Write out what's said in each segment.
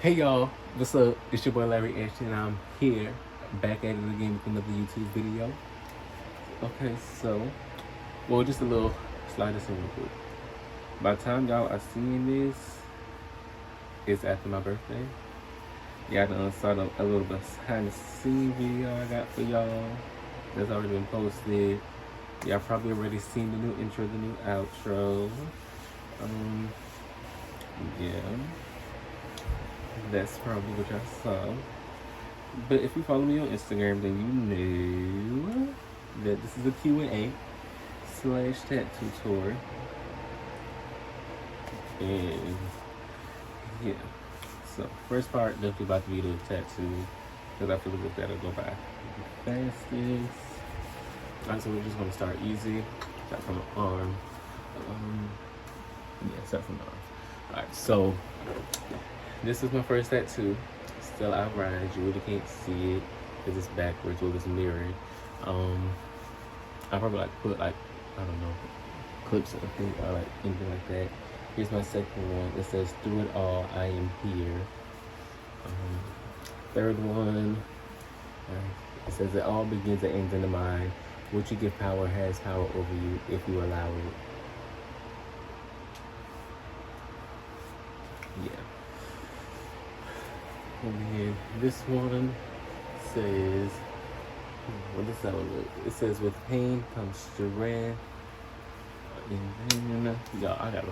Hey y'all, what's up? It's your boy Larry Ashton and I'm here back at it again with another YouTube video. Okay, so, well, just a little slide this in real quick. By the time y'all are seeing this, it's after my birthday. Y'all done saw a little behind the scene video I got for y'all that's already been posted. Y'all probably already seen the new intro, the new outro. Yeah. That's probably what y'all saw. But if you follow me on Instagram, then you know that this is a Q&A / tattoo tour. And yeah, so first part definitely about to be the tattoo, because I feel like that'll go by the fastest. Alright, so we're just gonna start easy. Start from the arm. Yeah, start from the arm. Alright, so this is my first tattoo. Still outright. You really can't see it because it's backwards or it's mirrored. I probably put I don't know, clips or anything like that. Here's my second one. It says, "Through it all, I am here." Third one, it says, "It all begins and ends in the mind. What you give power has power over you if you allow it." Yeah. And then this one says, what does that one look? It says, "With pain comes strength." And then, y'all, I gotta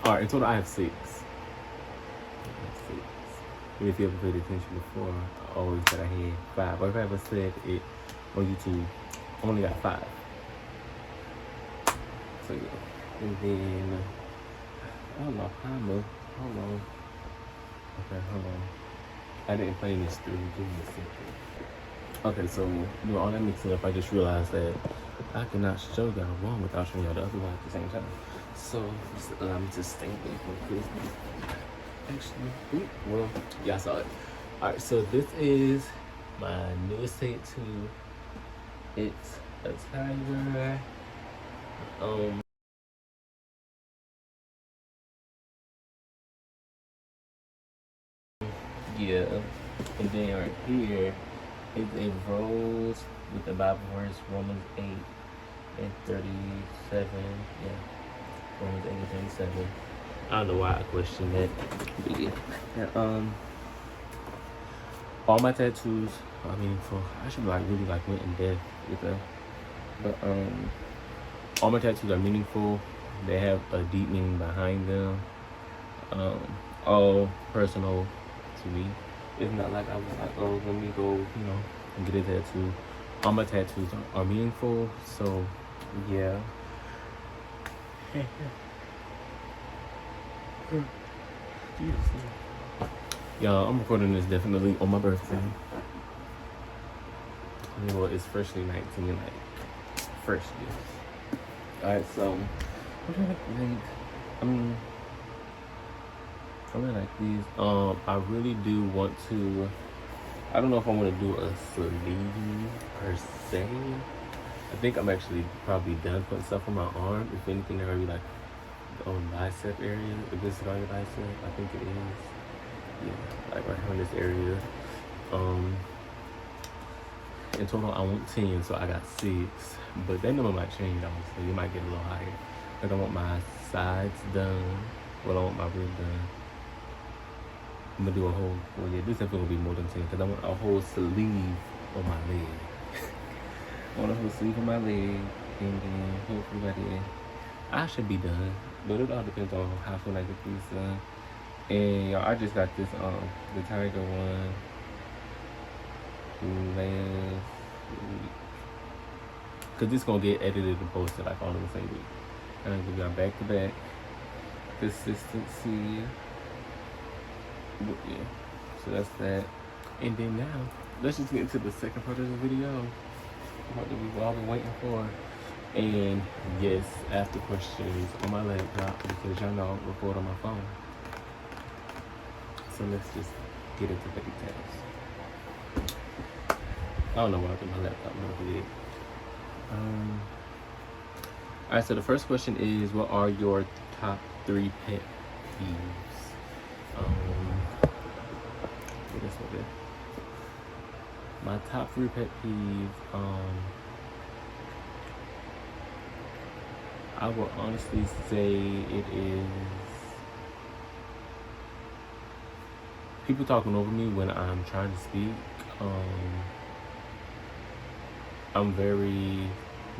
alright, in total I have 6. And if you ever paid attention before, I always said I had 5. Or if I ever said it on YouTube, I only got 5. So yeah. And then, I don't know, hold on. Okay, hold on. I didn't play this through. Give me a second. Okay, so all that mixing up, I just realized that I cannot show y'all one without showing y'all the other one at the same time. So just allow me to stand there real quick. Actually, well, y'all saw it. Alright, so this is my newest tattoo. It's a tiger. Yeah, and then right here is a rose with the Bible verse, Romans 8 and 37. Yeah, Romans 8 and 37. I don't know why I questioned that. But yeah. And, all my tattoos are meaningful. I should really went in depth with them. But all my tattoos are meaningful. They have a deep meaning behind them. All personal to me. It's not like I was like, oh, let me go, and get a tattoo. All my tattoos are meaningful, so yeah. Y'all, I'm recording this definitely on my birthday. Well, it's freshly 19, fresh gift. Alright, so what do I think? I really like these. I really do want to. I don't know if I want to do a sleeve per se. I think I'm actually probably done putting stuff on my arm. If anything, there would be on bicep area. If this is on your bicep, I think it is. Yeah, right here in this area. In total, I want 10, so I got 6. But that number might change, obviously. It might get a little higher. But I want my sides done. Well, I want my rib done. I'm gonna do a whole, well yeah, this definitely gonna be more than 10 because I want a whole sleeve on my leg. I want a whole sleeve on my leg, and then hopefully by then I should be done. But it all depends on how soon I get these done. And y'all, I just got this the tiger one last week, cause this gonna get edited and posted all in the same week. And I'm gonna give y'all back to back consistency. But yeah, so that's that. And then now, let's just get into the second part of the video. What we've all been waiting for. And yes, after questions on my laptop, because y'all know I record on my phone. So let's just get into the details. I don't know why I did my laptop, but I did. Alright, so the first question is, what are your top 3 pet peeves? That's what it is. My top 3 pet peeves, I will honestly say it is people talking over me when I'm trying to speak. I'm very,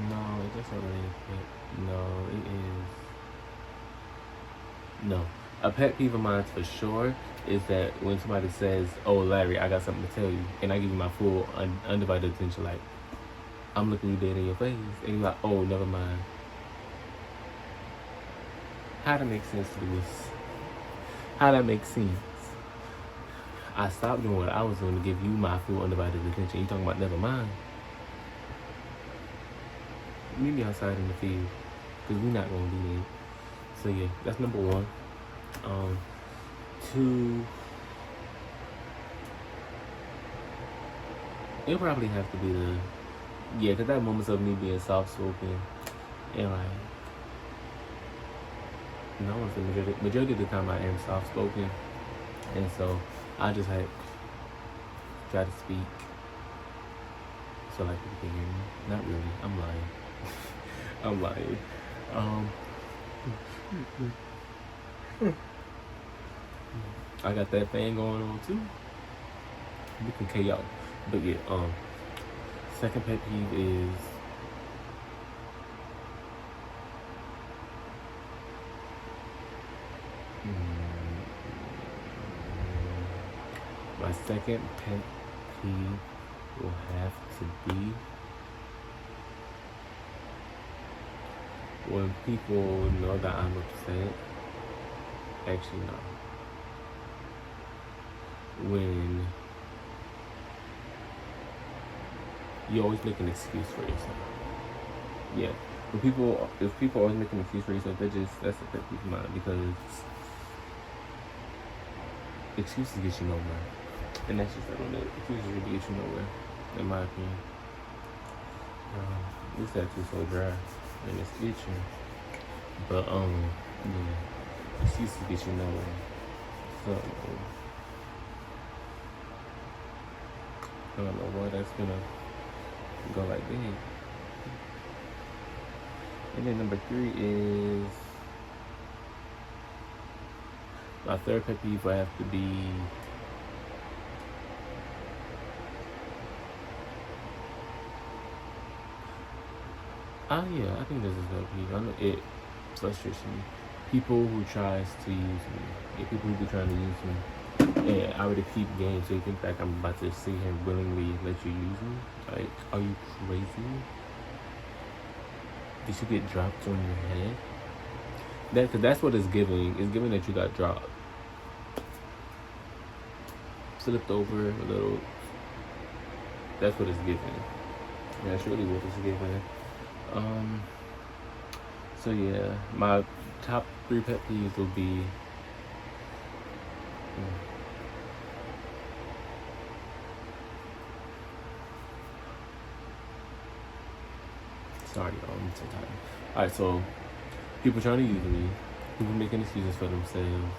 no, that's not really a pet. No, it is, no. A pet peeve of mine for sure is that when somebody says, "Oh, Larry, I got something to tell you," and I give you my full undivided attention, like I'm looking you dead in your face, and you're like, "Oh, never mind." How that make sense, Louis? How that make sense? I stopped doing what I was doing to give you my full undivided attention. You talking about never mind? Meet me outside in the field, cause we not gonna do that. So yeah, that's number 1. 2, it'll probably have to be cause that moments of me being soft spoken and like, no, I want to say majority of the time I am soft spoken, and so I just like try to speak so like people can hear me. Not really. I'm lying. I'm lying. I got that thing going on too. We can KO. But yeah, second pet peeve is my second pet peeve will have to be when people know that I'm upset. Actually, no. When you always make an excuse for yourself. Yeah. If people always make an excuse for yourself, that's a pet peeve of mine, because excuses get you nowhere. And that's just that on it. Excuses really get you nowhere, in my opinion. This tattoo's so dry and it's itching. But yeah. Excuses get you nowhere. So I don't know why that's gonna go like that. And then number 3 is my third pet peeve will have to be I think this is pet peeve. I know it frustrates me. People who tries to use me. Yeah, people who be trying to use me. And I would keep game, so you think like I'm about to sit here and willingly let you use me? Like, are you crazy? Did you get dropped on your head? Cause that's what it's giving. It's giving that you got dropped. Flipped over a little. That's what it's giving. That's really what it's giving. So yeah, my top 3 pet peeves will be sorry, y'all, I'm so tired. Alright, so people trying to use me, people making excuses for themselves,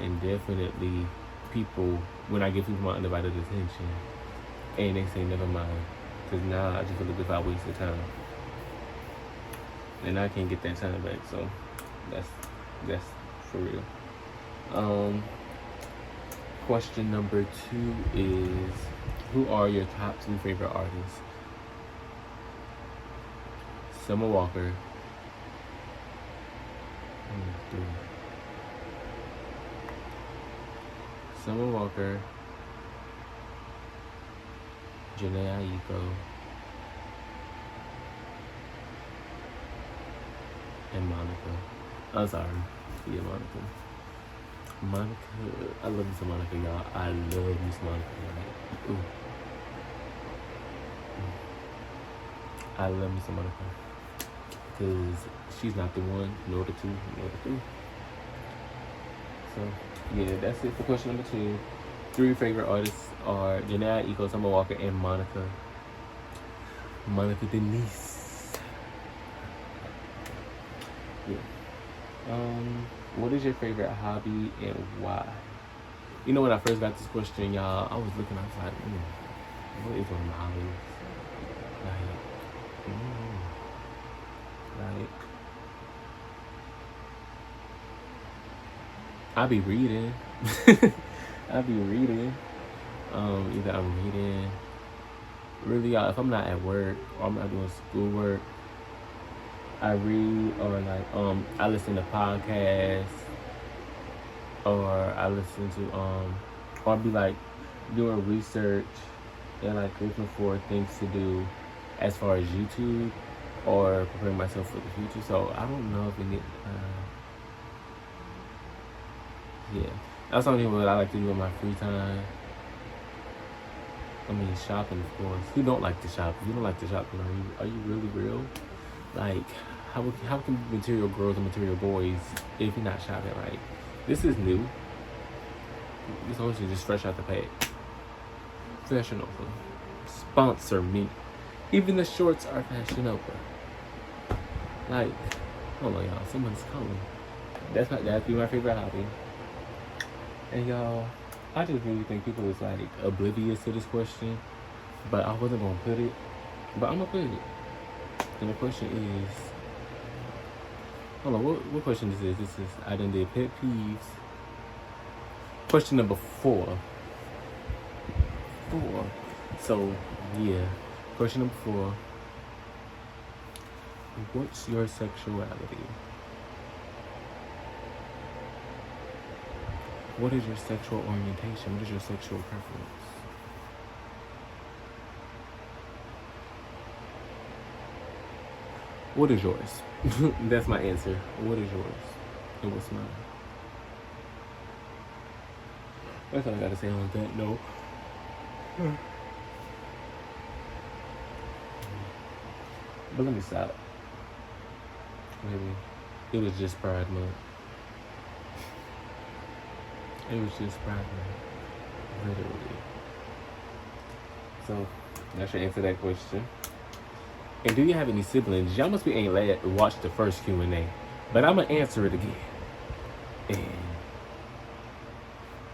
and definitely people when I give people my undivided attention and they say never mind, because now I just feel as if I wasted time. And I can't get that time back, so that's for real. Question number 2 is, who are your top 2 favorite artists? Summer Walker. Summer Walker, Janae Aiko, and Monica. I'm sorry. Yeah, Monica. I love me some Monica, y'all. I love me some Monica, y'all. Ooh. I love me some Monica. Because she's not the one, nor the 2, nor the 3. So, yeah, that's it for question number 2. 3 favorite artists are Janae Aiko, Summer Walker, and Monica. Monica Denise. Yeah. What is your favorite hobby and why? You know, when I first got this question, y'all, I was looking, I was like, what is one of my hobbies? Like, like, I be reading. I be reading. Either I'm reading. Really, y'all, if I'm not at work or I'm not doing schoolwork, I read or like I listen to podcasts or I listen to or I'll be like doing research and like looking for things to do as far as YouTube or preparing myself for the future. So I don't know if it yeah. That's only what I like to do in my free time. I mean, shopping, of course. Who don't like to shop? If you don't like to shop, are you really real? Like, how can material girls and material boys if you're not shopping? Like, this is new. This honestly just fresh out the pack. Fashion Nova. Sponsor me. Even the shorts are Fashion Nova. Like, hold on, y'all. Someone's calling. That'd be my favorite hobby. And y'all, I just really think people is like oblivious to this question, but I wasn't gonna put it, but I'm gonna put it. And the question is, hold on, what question this is? This is I done did pet peeves. Question number 4. So yeah, question number 4. What's your sexuality? What is your sexual orientation? What is your sexual preference? What is yours? That's my answer. What is yours? And what's mine? That's all I gotta say on that note. But let me stop. Maybe. It was just Pride Month. It was just Pride Month. Literally. So, that should answer that question. And do you have any siblings? Y'all must be ain't watched the first Q&A. But I'm going to answer it again. And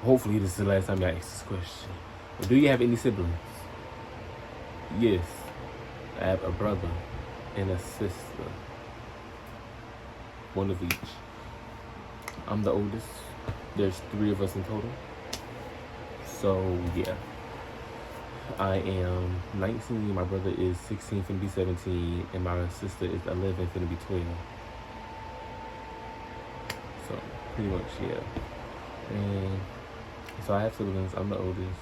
hopefully this is the last time y'all ask this question. But do you have any siblings? Yes. I have a brother and a sister. One of each. I'm the oldest. There's 3 of us in total. So, yeah. I am 19, my brother is 16, finna be 17, and my sister is 11, finna be 12. So, pretty much, yeah. And so I have siblings, I'm the oldest.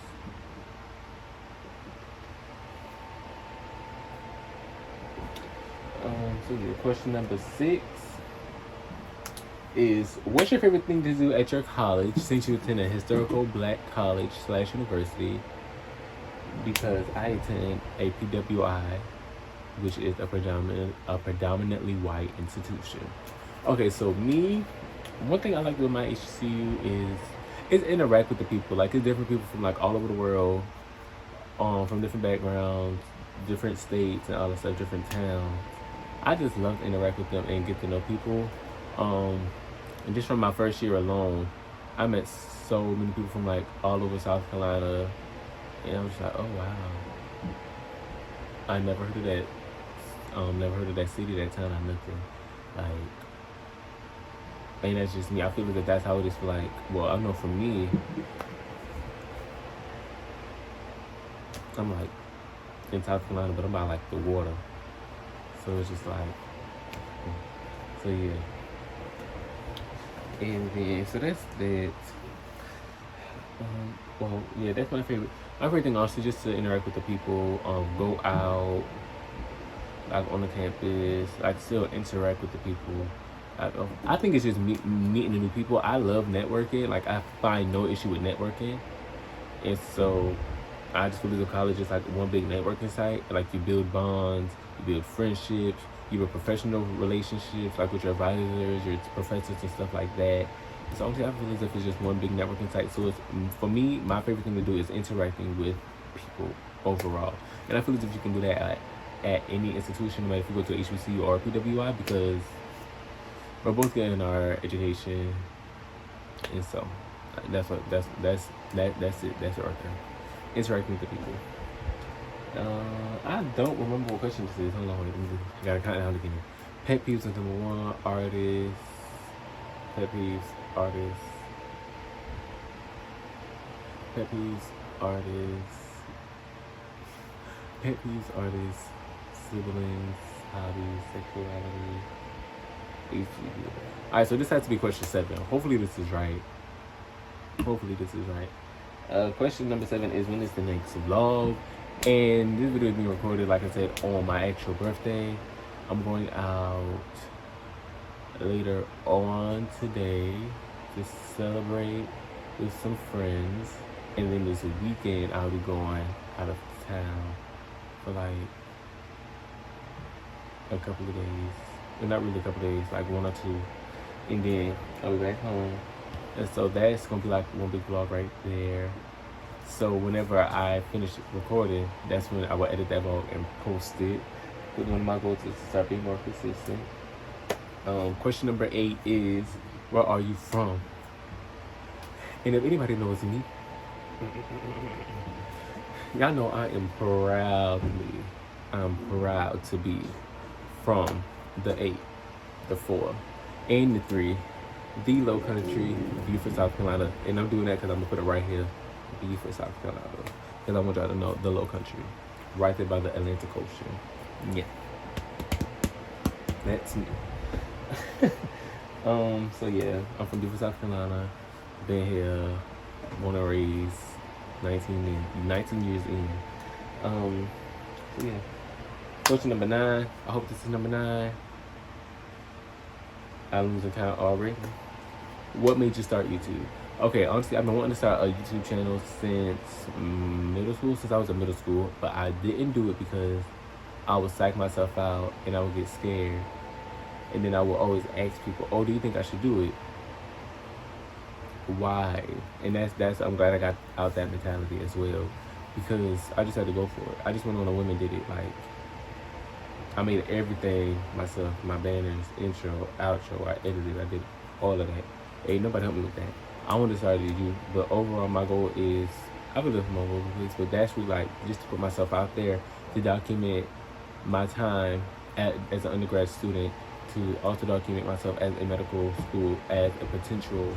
So yeah, question number 6 is, what's your favorite thing to do at your college since you attend a historical black college / university? Because I attend a PWI, which is a predominantly white institution. Okay, so me, one thing I like with my HCU is interact with the people. Like, it's different people from like all over the world, from different backgrounds, different states and all that stuff, different towns. I just love to interact with them and get to know people. And just from my first year alone, I met so many people from like all over South Carolina. And I was just like, oh wow. I never heard of that. Never heard of that city, that town, or nothing. Like, and that's just me. I feel like that's how it is for like, well, I know for me, I'm like in South Carolina, but I'm by like the water. So it's just like, so yeah. And then, so that's that. Well, yeah, that's my favorite. My favorite thing also just to interact with the people, go out, like on the campus, like still interact with the people. I think it's just meeting the new people. I love networking. Like, I find no issue with networking. And so I just feel as if college is like one big networking site. Like, you build bonds, you build friendships, you build professional relationships, like with your advisors, your professors and stuff like that. So honestly, I feel as if it's just one big networking site. So it's, for me, my favorite thing to do is interacting with people overall. And I feel as if you can do that at any institution, no matter if you go to HBCU or PWI, because we're both getting our education. And so that's That's it. That's it right there. Interacting with the people. I don't remember what question this is. Hold on, wait, let me see. I gotta count it out again. Pet peeves is number one. Artists. Pet peeves. Artists. Pet peeves. Artists. Pet peeves. Artists. Siblings. Hobbies. Sexuality. HGB. Alright, so this has to be question 7. Hopefully this is right. Question number 7 is, when is the next vlog? And this video is being recorded, like I said, on my actual birthday. I'm going out later on today to celebrate with some friends. And then this weekend, I'll be going out of town for like a couple of days. Well, not really a couple of days, like 1 or 2. And then I'll be back home. And so that's going to be like one big vlog right there. So whenever I finish recording, that's when I will edit that vlog and post it. But one of my goals is to start being more consistent. Question number 8 is, where are you from? And if anybody knows me, y'all know I'm proud to be from the 8, the 4, and the 3, the low country, Beaufort, South Carolina. And I'm doing that because I'm going to put it right here. Beaufort, South Carolina, because I want y'all to know the low country, right there by the Atlantic Ocean. Yeah, that's me. So yeah, I'm from Beaufort, South Carolina. Been here, born and raised, 19 years in. So yeah. Question number 9. I hope this is number 9. I'm losing count already. What made you start YouTube? Okay, honestly, I've been wanting to start a YouTube channel since middle school, since I was in middle school, but I didn't do it because I would psych myself out and I would get scared. And then I would always ask people, oh, do you think I should do it? Why? And that's I'm glad I got out that mentality as well, because I just had to go for it. I just went on a women did it. Like, I made everything myself, my banners, intro, outro, I edited, I did all of that. Ain't nobody helped me with that. I want to start a YouTube, but overall my goal is, I would live from all over the place, but that's really like just to put myself out there, to document my time as an undergrad student, to also document myself as a medical school, as a potential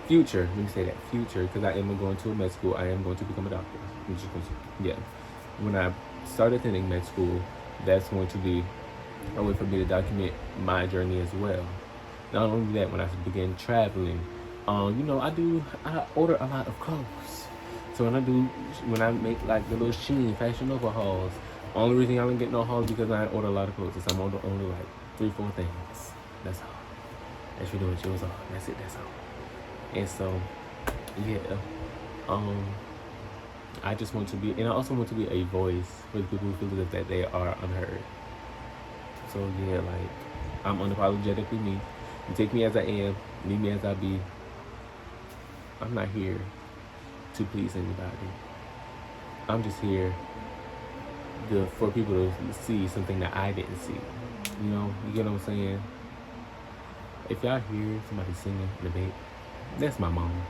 future, let me say that, future, because I am going to a med school, I am going to become a doctor. I'm just going to, yeah. When I start attending med school, that's going to be a way for me to document my journey as well. Not only that, when I begin traveling, I order a lot of clothes. So when I make like the little SHEIN Fashion Nova hauls, only reason I don't get no hauls because I order a lot of clothes is I'm only like 3-4 things. That's all. That's what doing shows on. That's it. That's all. And so, yeah. I just want to be, and I also want to be a voice for the people who feel that they are unheard. So yeah, like, I'm unapologetically me. You take me as I am, leave me as I be. I'm not here to please anybody. I'm just here for people to see something that I didn't see. You get what I'm saying? If y'all hear somebody singing in the back, that's my mama.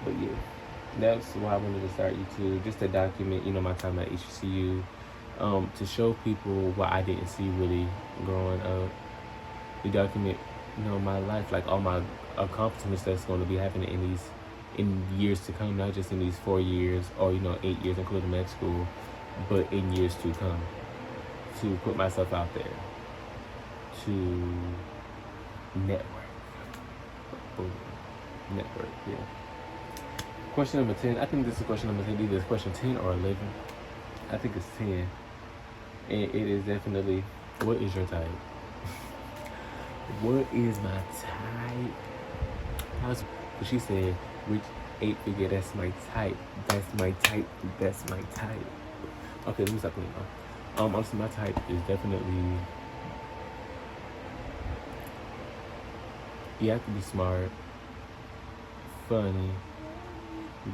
But yeah, that's why I wanted to start YouTube, just to document, my time at HCU, to show people what I didn't see really growing up, to document, my life, like all my accomplishments that's going to be happening in years to come, not just in these 4 years or 8 years including med school, but in years to come, to put myself out there, to network. Boom. Network, yeah. Question number 10. I think this is question number 10. Either it's question 10 or 11. I think it's 10. And it is definitely, what is your type? What is my type? But she said, rich 8-figure, that's my type. That's my type. That's my type. Okay, let me stop playing now. Honestly, my type is definitely, you have to be smart, funny,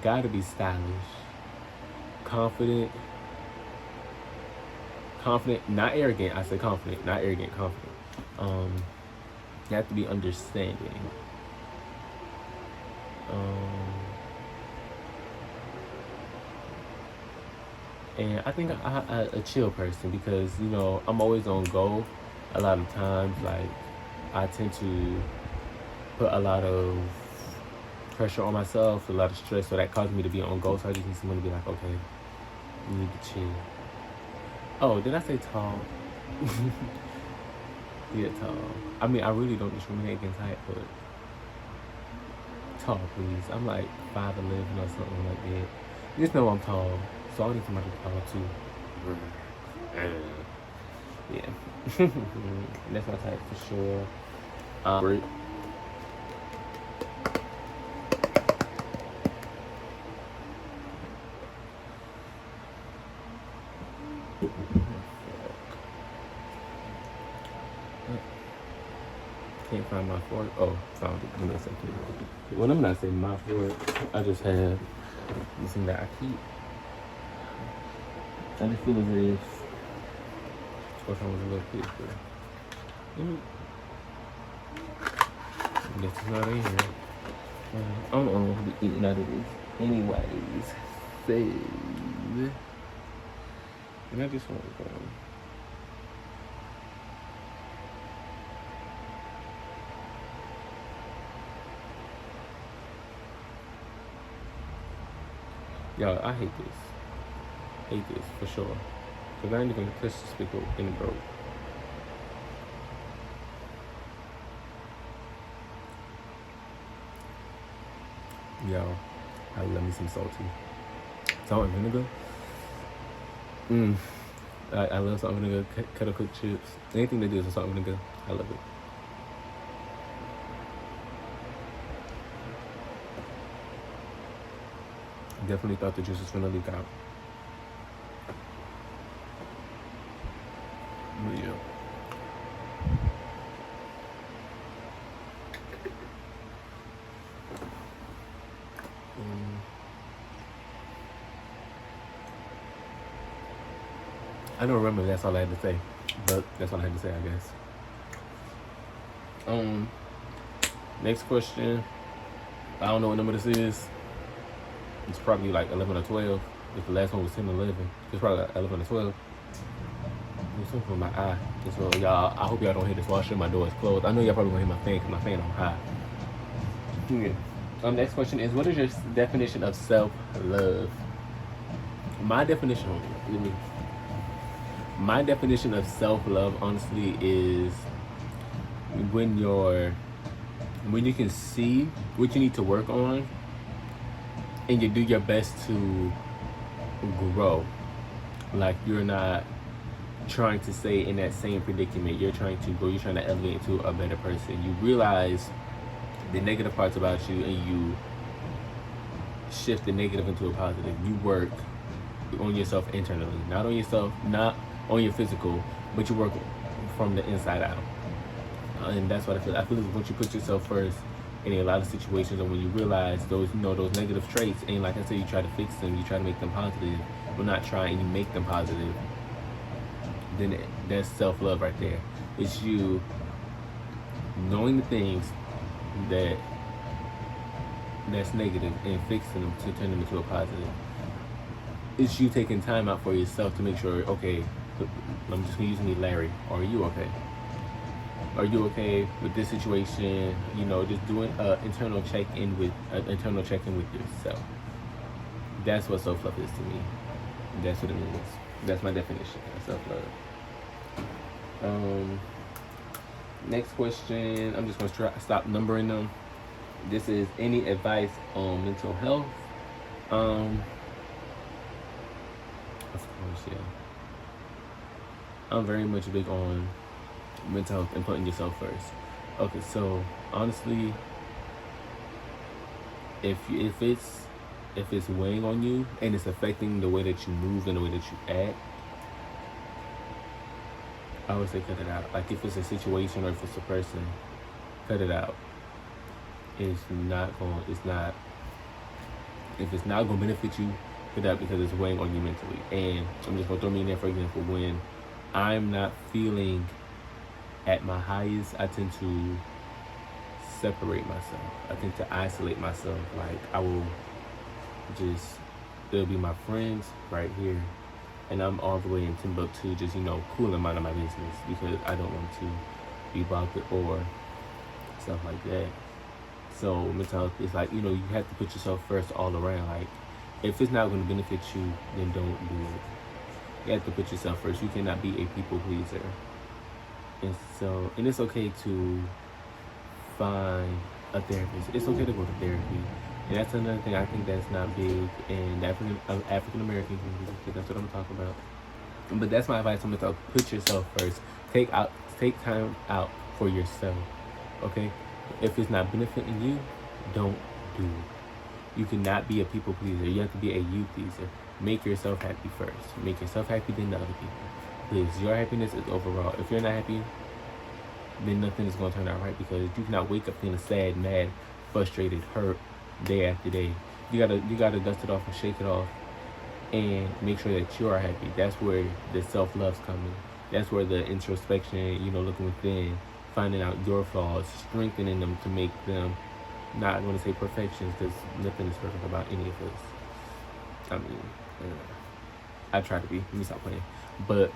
gotta be stylish, confident, not arrogant. I say confident, not arrogant, confident. You have to be understanding. And I think I a chill person because, you know, I'm always on go. A lot of times, like, I tend to put a lot of pressure on myself, a lot of stress, so that causes me to be on go. So I just need someone to be like, okay, you need to chill. Oh, did I say tall? Yeah, tall. I mean, I really don't discriminate against height, but tall, please. I'm like 5'11" or something like that. You just know I'm tall, so I need somebody tall too. Yeah. That's my type for sure. Great. Can't find my fork. Oh, found it. Give me a second. Well, I'm not saying my fork. I just have this thing that I keep. I just feel as if first one was a little picture. This is not in here. I don't know what to be eating out of this. Anyways, save. And I just want to go. Y'all, I hate this. Hate this for sure. Cause I ain't even touch this pickle in the broke. Y'all, I love me some salty. Salt and vinegar. I love salt and vinegar, kettle cooked chips. Anything that deals with salt and vinegar, I love it. Definitely thought the juice was gonna leak out. But yeah. I don't remember. That's all I had to say, but that's all I had to say, I guess. Next question. I don't know what number this is. It's probably like 11 or 12. If the last one was 10 or 11, it's probably like 11 or 12. There's something in my eye. And so y'all, I hope y'all don't hear this while my door is closed. I know y'all probably gonna hear my fan because my fan on high. Yeah. Next question is, what is your definition of self-love? My definition of self-love, honestly, is when you can see what you need to work on and you do your best to grow. Like, you're not trying to stay in that same predicament. You're trying to grow. You're trying to elevate into a better person. You realize the negative parts about you and you shift the negative into a positive. You work on yourself internally, not on your physical, but you work from the inside out. And that's what I feel. I feel like once you put yourself first in a lot of situations, and when you realize those negative traits, and like I said, you try to fix them, you try to make them positive, but not try and you make them positive, then that's self-love right there. It's you knowing the things that's negative and fixing them to turn them into a positive. It's you taking time out for yourself to make sure, okay, I'm just gonna use me, Larry. Are you okay? Are you okay with this situation? You know, just doing internal check-in with yourself. That's what self-love is to me. That's what it means. That's my definition of self-love. Next question. I'm just gonna stop numbering them. This is any advice on mental health. Of course, yeah. I'm very much big on mental health and putting yourself first. Okay, so honestly, if it's weighing on you and it's affecting the way that you move and the way that you act, I would say cut it out. Like, if it's a situation or if it's a person, cut it out. If it's not gonna benefit you, cut it out because it's weighing on you mentally. And I'm just gonna throw me in there, for example, when I'm not feeling at my highest, I tend to separate myself. I tend to isolate myself. Like, there'll be my friends right here, and I'm all the way in Timbuktu, just cooling minding my business because I don't want to be bothered or stuff like that. So mental health is like you have to put yourself first all around. Like if it's not going to benefit you, then don't do it. You have to put yourself first. You cannot be a people pleaser. And it's okay to find a therapist. It's okay to go to therapy. And that's another thing I think that's not big in the African American community, because that's what I'm talking about. But that's my advice on mental health. Put yourself first. Take time out for yourself. Okay? If it's not benefiting you, don't do it. You cannot be a people pleaser. You have to be a you pleaser. Make yourself happy first. Make yourself happy, then the other people. Because your happiness is overall. If you're not happy, then nothing is going to turn out right, because you cannot wake up feeling sad, mad, frustrated, hurt day after day. You gotta dust it off and shake it off and make sure that you are happy. That's where the self-love's coming. That's where the introspection, looking within, finding out your flaws, strengthening them to make them, not going to say perfections, because nothing is perfect about any of us. I mean, I try to be. Let me stop playing. But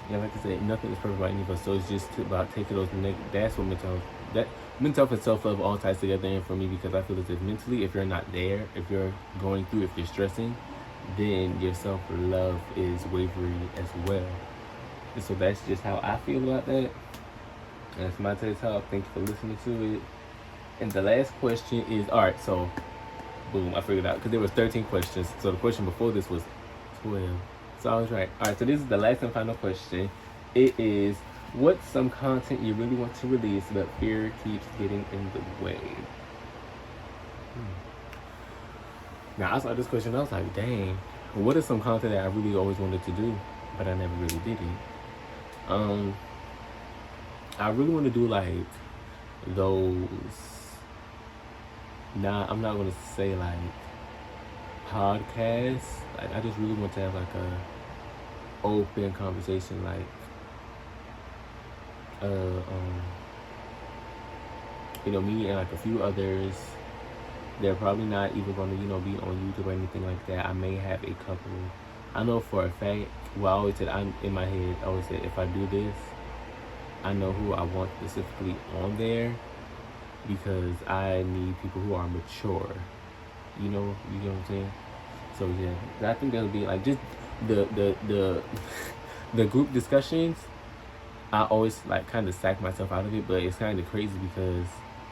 yeah, like I said, nothing is perfect about any of us. So it's just about taking those that's what mental health and self-love all ties together in for me, because I feel as if mentally, if you're not there, if you're going through, if you're stressing, then your self-love is wavering as well. And so that's just how I feel about that. And that's my TED Talk. Thank you for listening to it. And the last question is, all right, so boom, I figured it out, because there was 13 questions. So the question before this was 12. So I was right. All right, so this is the last and final question. It is, what's some content you really want to release but fear keeps getting in the way? Now, I saw this question, I was like, dang, what is some content that I really always wanted to do, but I never really did it? I really want to do like those, I'm not going to say like podcasts. Like, I just really want to have like a open conversation, like me and like a few others. They're probably not even going to be on YouTube or anything like that. I may have a couple. I know for a fact, well, I always said, I'm in my head, I always said, if I do this, I know who I want specifically on there, because I need people who are mature. You know what I'm saying? So yeah, I think that'll be like just the the group discussions. I always like kind of sack myself out of it, but it's kind of crazy because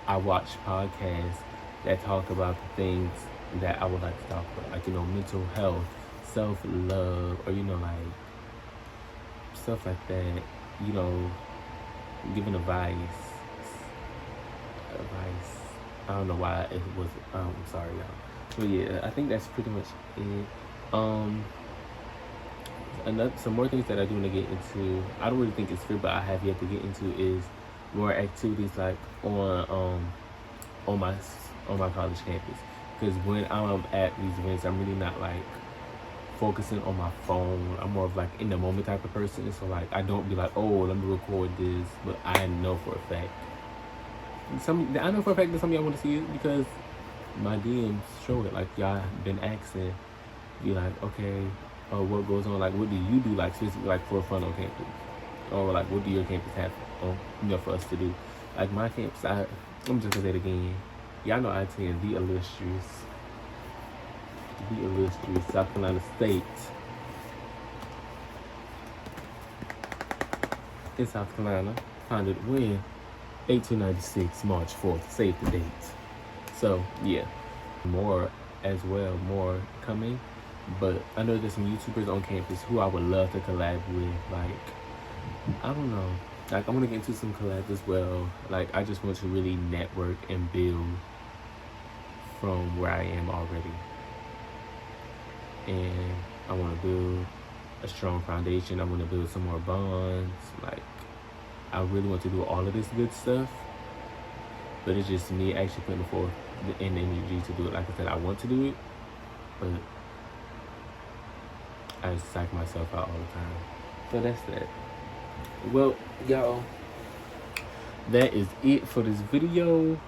I watch podcasts that talk about the things that I would like to talk about, like mental health, self-love, or like stuff like that. Giving advice. I don't know why it was. I'm sorry, y'all. But yeah, I think that's pretty much it. Some more things that I do want to get into. I don't really think it's free, but I have yet to get into is more activities like on my college campus. Because when I'm at these events, I'm really not like focusing on my phone. I'm more of like in the moment type of person. So like I don't be like, oh, let me record this, but I know for a fact. I know for a fact that some of y'all want to see it because my DMs show it. Like y'all been asking, be like, okay, what goes on? Like, what do you do? Like specifically, like for fun on campus, or like what do your campus have for us to do? Like my campus, I'm just gonna say it again. Y'all know I attend the illustrious South Carolina State in South Carolina, founded when 1896, March 4th, save the date. So yeah, more coming, but I know there's some YouTubers on campus who I would love to collab with. Like, I don't know, like I want to get into some collabs as well. Like I just want to really network and build from where I am already, and I want to build a strong foundation. I want to build some more bonds. Like, I really want to do all of this good stuff, but it's just me actually putting forth the energy to do it. Like I said, I want to do it, but I just psych myself out all the time. So that's that. Well, y'all, that is it for this video.